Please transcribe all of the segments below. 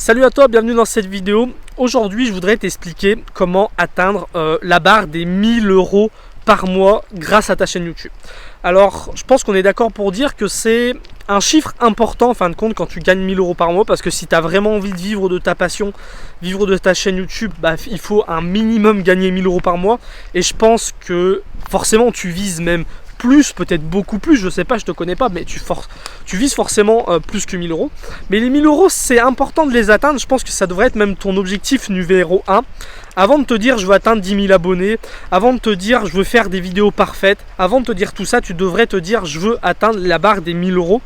Salut à toi, bienvenue dans cette vidéo. Aujourd'hui, je voudrais t'expliquer comment atteindre la barre des 1000 € par mois grâce à ta chaîne YouTube. Alors, je pense qu'on est d'accord pour dire que c'est un chiffre important en fin de compte quand tu gagnes 1000 € par mois, parce que si tu as vraiment envie de vivre de ta passion, vivre de ta chaîne YouTube, il faut un minimum gagner 1000 € par mois. Et je pense que forcément tu vises même plus, peut-être beaucoup plus, je sais pas, je te connais pas, mais tu vises forcément plus que 1000 €. Mais les 1000 € c'est important de les atteindre, je pense que ça devrait être même ton objectif numéro 1. Avant de te dire je veux atteindre 10 000 abonnés, avant de te dire je veux faire des vidéos parfaites, avant de te dire tout ça, tu devrais te dire je veux atteindre la barre des 1000 €.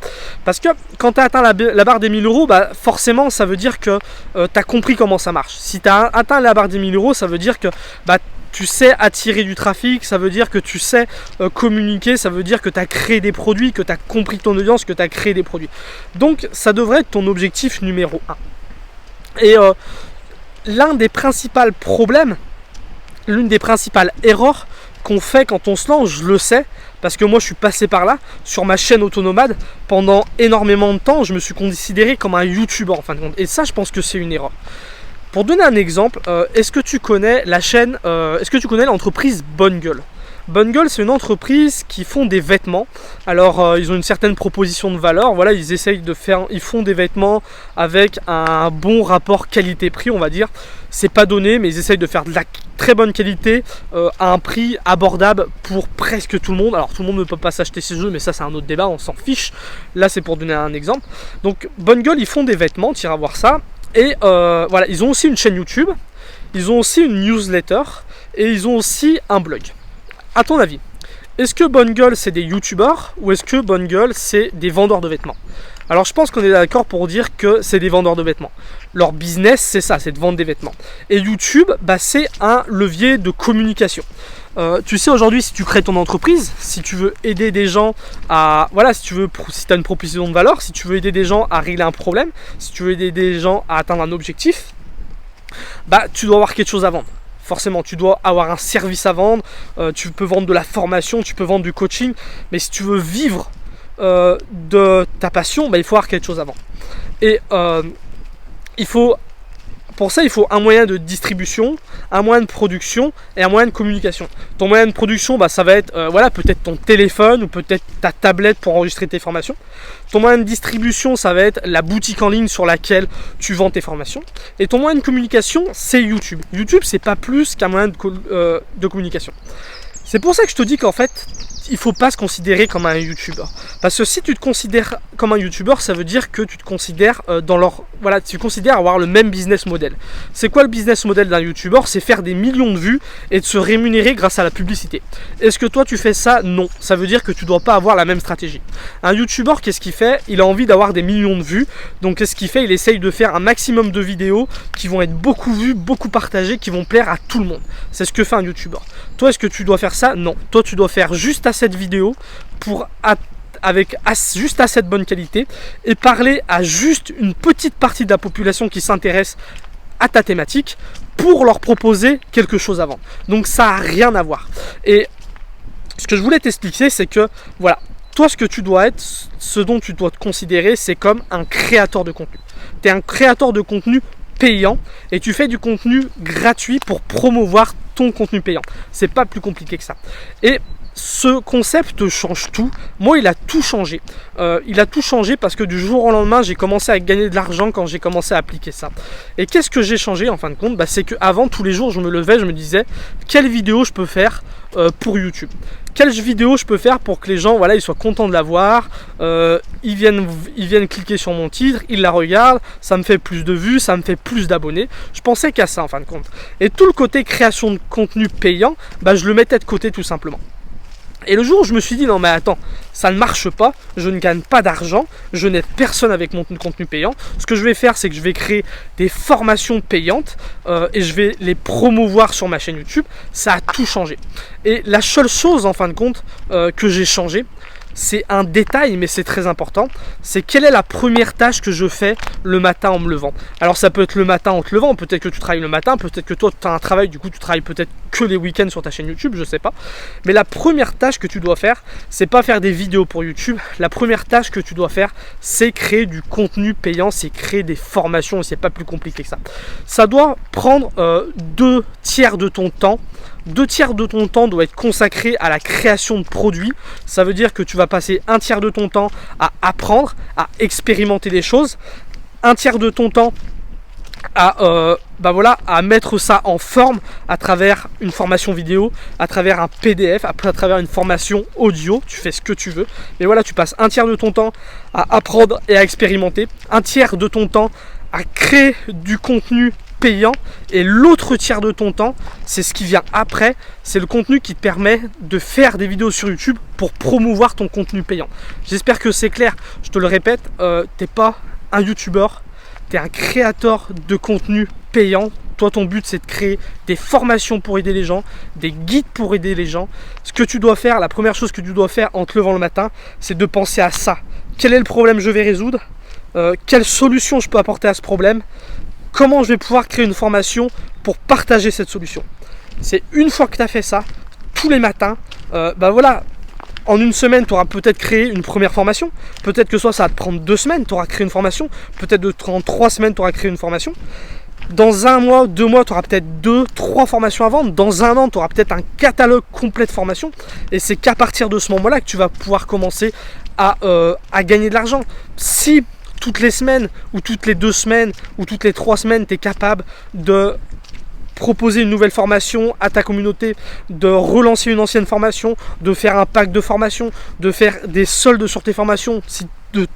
Parce que quand tu as atteint la barre des 1000 €, forcément ça veut dire que tu as compris comment ça marche. Si tu as atteint la barre des 1000 €, ça veut dire que tu sais attirer du trafic, ça veut dire que tu sais communiquer, ça veut dire que tu as créé des produits, que tu as compris ton audience, que tu as créé des produits. Donc ça devrait être ton objectif numéro 1. Et l'un des principaux problèmes, l'une des principales erreurs qu'on fait quand on se lance, je le sais, parce que moi je suis passé par là, sur ma chaîne Autonomade, pendant énormément de temps, je me suis considéré comme un YouTuber en fin de compte. Et ça, je pense que c'est une erreur. Pour donner un exemple, est-ce que tu connais l'entreprise Bonne Gueule? Bonne Gueule, c'est une entreprise qui font des vêtements. Alors, ils ont une certaine proposition de valeur. Voilà, ils font des vêtements avec un bon rapport qualité-prix, on va dire. C'est pas donné, mais ils essayent de faire de la très bonne qualité à un prix abordable pour presque tout le monde. Alors, tout le monde ne peut pas s'acheter ces jeux, mais ça, c'est un autre débat, on s'en fiche. Là, c'est pour donner un exemple. Donc, Bonne Gueule, ils font des vêtements, tu iras voir ça. Et voilà, ils ont aussi une chaîne YouTube, ils ont aussi une newsletter et ils ont aussi un blog. À ton avis, est-ce que Bonne Gueule c'est des youtubeurs ou est-ce que Bonne Gueule c'est des vendeurs de vêtements? Alors je pense qu'on est d'accord pour dire que c'est des vendeurs de vêtements. Leur business c'est ça, c'est de vendre des vêtements. Et YouTube, c'est un levier de communication. Tu sais, aujourd'hui, si tu crées ton entreprise, si tu veux aider des gens à... Voilà, si tu as une proposition de valeur, si tu veux aider des gens à régler un problème, si tu veux aider des gens à atteindre un objectif, tu dois avoir quelque chose à vendre. Forcément, tu dois avoir un service à vendre, tu peux vendre de la formation, tu peux vendre du coaching, mais si tu veux vivre de ta passion, il faut avoir quelque chose à vendre. Et pour ça, il faut un moyen de distribution, un moyen de production et un moyen de communication. Ton moyen de production, ça va être peut-être ton téléphone ou peut-être ta tablette pour enregistrer tes formations. Ton moyen de distribution, ça va être la boutique en ligne sur laquelle tu vends tes formations. Et ton moyen de communication, c'est YouTube. YouTube, c'est pas plus qu'un moyen de communication. C'est pour ça que je te dis qu'en fait, il ne faut pas se considérer comme un YouTuber. Parce que si tu te considères comme un YouTuber, ça veut dire que tu te considères tu considères avoir le même business model. C'est quoi le business model d'un YouTuber? C'est faire des millions de vues et de se rémunérer grâce à la publicité. Est-ce que toi tu fais ça? Non. Ça veut dire que tu ne dois pas avoir la même stratégie. Un YouTuber, qu'est-ce qu'il fait? Il a envie d'avoir des millions de vues. Donc qu'est-ce qu'il fait? Il essaye de faire un maximum de vidéos qui vont être beaucoup vues, beaucoup partagées, qui vont plaire à tout le monde. C'est ce que fait un YouTuber. Toi, est-ce que tu dois faire ça? Non. Toi, tu dois faire juste cette vidéo avec juste assez de bonne qualité et parler à juste une petite partie de la population qui s'intéresse à ta thématique pour leur proposer quelque chose à vendre. Donc ça n'a rien à voir. Et ce que je voulais t'expliquer, c'est que voilà, toi ce que tu dois être, ce dont tu dois te considérer, c'est comme un créateur de contenu. Tu es un créateur de contenu payant et tu fais du contenu gratuit pour promouvoir ton contenu payant. C'est pas plus compliqué que ça. Et ce concept change tout. Moi, il a tout changé. Il a tout changé parce que du jour au lendemain, j'ai commencé à gagner de l'argent quand j'ai commencé à appliquer ça. Et qu'est-ce que j'ai changé en fin de compte? C'est qu'avant, tous les jours, je me levais, je me disais quelle vidéo je peux faire pour YouTube. Quelle vidéo je peux faire pour que les gens ils soient contents de la voir, ils viennent cliquer sur mon titre, ils la regardent, ça me fait plus de vues, ça me fait plus d'abonnés. Je pensais qu'à ça en fin de compte. Et tout le côté création de contenu payant, je le mettais de côté tout simplement. Et le jour où je me suis dit non mais attends, ça ne marche pas, je ne gagne pas d'argent, je n'aide personne avec mon contenu payant. Ce que je vais faire, c'est que je vais créer des formations payantes et je vais les promouvoir sur ma chaîne YouTube. Ça a tout changé. Et la seule chose en fin de compte que j'ai changé, c'est un détail, mais c'est très important. C'est quelle est la première tâche que je fais le matin en me levant. Alors ça peut être le matin en te levant, peut-être que tu travailles le matin, peut-être que toi tu as un travail, du coup tu travailles peut-être que les week-ends sur ta chaîne YouTube, je sais pas. Mais la première tâche que tu dois faire, c'est pas faire des vidéos pour YouTube. La première tâche que tu dois faire, c'est créer du contenu payant, c'est créer des formations, et c'est pas plus compliqué que ça. Ça doit prendre 2 tiers de ton temps. 2 tiers de ton temps doit être consacré à la création de produits. Ça veut dire que tu vas passer 1 tiers de ton temps à apprendre, à expérimenter des choses. 1 tiers de ton temps à, à mettre ça en forme à travers une formation vidéo, à travers un PDF, à travers une formation audio. Tu fais ce que tu veux. Mais voilà, tu passes 1 tiers de ton temps à apprendre et à expérimenter. 1 tiers de ton temps à créer du contenu payant, et l'autre tiers de ton temps, c'est ce qui vient après, c'est le contenu qui te permet de faire des vidéos sur YouTube pour promouvoir ton contenu payant. J'espère que c'est clair. Je te le répète, t'es pas un youtubeur, t'es un créateur de contenu payant. Toi, ton but, c'est de créer des formations pour aider les gens, des guides pour aider les gens. Ce que tu dois faire, la première chose que tu dois faire en te levant le matin, c'est de penser à ça. Quel est le problème que je vais résoudre? Quelle solution je peux apporter à ce problème? Comment je vais pouvoir créer une formation pour partager cette solution? C'est une fois que tu as fait ça, tous les matins, en une semaine, tu auras peut-être créé une première formation. Peut-être que ça va te prendre 2 semaines, tu auras créé une formation. Peut-être en 3 semaines, tu auras créé une formation. Dans 1 mois, 2 mois, tu auras peut-être 2, 3 formations à vendre. Dans 1 an, tu auras peut-être un catalogue complet de formations. Et c'est qu'à partir de ce moment-là que tu vas pouvoir commencer à gagner de l'argent. Si toutes les semaines, ou toutes les 2 semaines, ou toutes les 3 semaines, tu es capable de proposer une nouvelle formation à ta communauté, de relancer une ancienne formation, de faire un pack de formation, de faire des soldes sur tes formations, si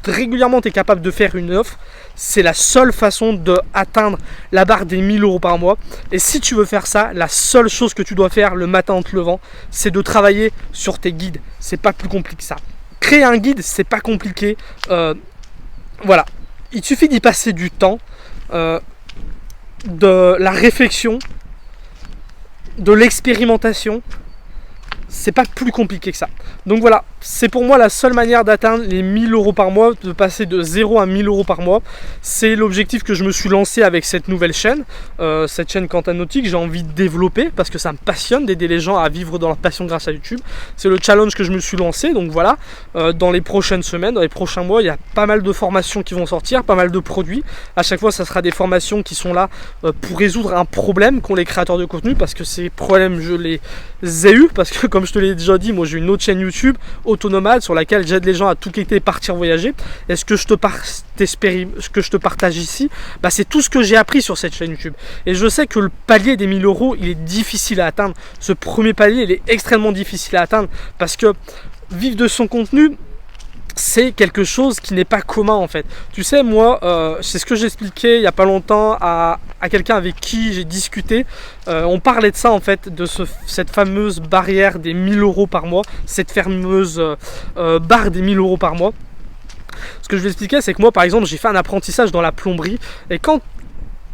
régulièrement tu es capable de faire une offre, c'est la seule façon d'atteindre la barre des 1000 € par mois. Et si tu veux faire ça, la seule chose que tu dois faire le matin en te levant, c'est de travailler sur tes guides. C'est pas plus compliqué que ça. Créer un guide, c'est pas compliqué. Voilà, il suffit d'y passer du temps, de la réflexion, de l'expérimentation. C'est pas plus compliqué que ça. Donc voilà, c'est pour moi la seule manière d'atteindre les 1000 € par mois, de passer de 0 à 1000 € par mois. C'est l'objectif que je me suis lancé avec cette nouvelle chaîne, cette chaîne Quentin Nautique. J'ai envie de développer parce que ça me passionne d'aider les gens à vivre dans leur passion grâce à YouTube. C'est le challenge que je me suis lancé. Donc voilà, dans les prochaines semaines, dans les prochains mois, il y a pas mal de formations qui vont sortir, pas mal de produits. À chaque fois, ça sera des formations qui sont là pour résoudre un problème qu'ont les créateurs de contenu, parce que ces problèmes, je les ai eus, parce que comme je te l'ai déjà dit, moi j'ai une autre chaîne YouTube, Autonomade, sur laquelle j'aide les gens à tout quitter, partir voyager. Et ce que je te partage ici, c'est tout ce que j'ai appris sur cette chaîne YouTube. Et je sais que le palier des 1000 €, il est difficile à atteindre. Ce premier palier, il est extrêmement difficile à atteindre, parce que vivre de son contenu, c'est quelque chose qui n'est pas commun en fait. Tu sais, moi, c'est ce que j'expliquais il n'y a pas longtemps à quelqu'un avec qui j'ai discuté. On parlait de ça en fait, de cette fameuse barrière des 1000 € par mois, cette fameuse barre des 1000 € par mois. Ce que je vais expliquer, c'est que moi par exemple, j'ai fait un apprentissage dans la plomberie, et quand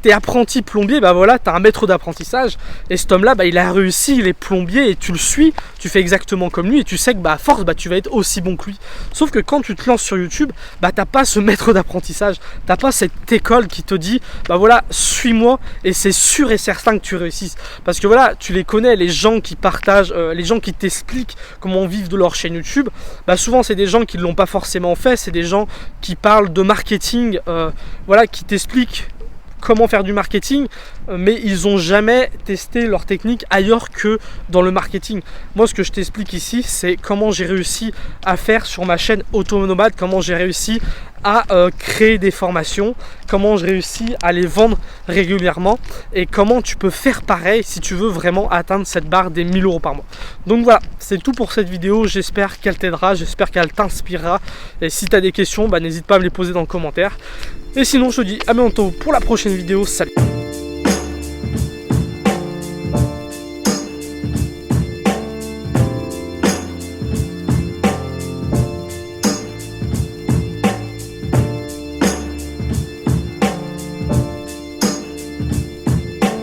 t'es apprenti plombier, t'as un maître d'apprentissage, et cet homme là il a réussi, il est plombier, et tu le suis, tu fais exactement comme lui, et tu sais que à force tu vas être aussi bon que lui. Sauf que quand tu te lances sur YouTube, t'as pas ce maître d'apprentissage, t'as pas cette école qui te dit suis-moi, et c'est sûr et certain que tu réussisses. Parce que tu les connais, les gens qui partagent, les gens qui t'expliquent comment vivre de leur chaîne YouTube, souvent c'est des gens qui ne l'ont pas forcément fait, c'est des gens qui parlent de marketing, qui t'expliquent comment faire du marketing, mais ils n'ont jamais testé leur technique ailleurs que dans le marketing. Moi, ce que je t'explique ici, c'est comment j'ai réussi à faire sur ma chaîne Autonomade, comment j'ai réussi à créer des formations, comment j'ai réussi à les vendre régulièrement, et comment tu peux faire pareil si tu veux vraiment atteindre cette barre des 1000 € par mois. Donc voilà, c'est tout pour cette vidéo. J'espère qu'elle t'aidera, j'espère qu'elle t'inspirera, et si tu as des questions, n'hésite pas à me les poser dans le commentaire. Et sinon, je te dis à bientôt pour la prochaine vidéo. Salut!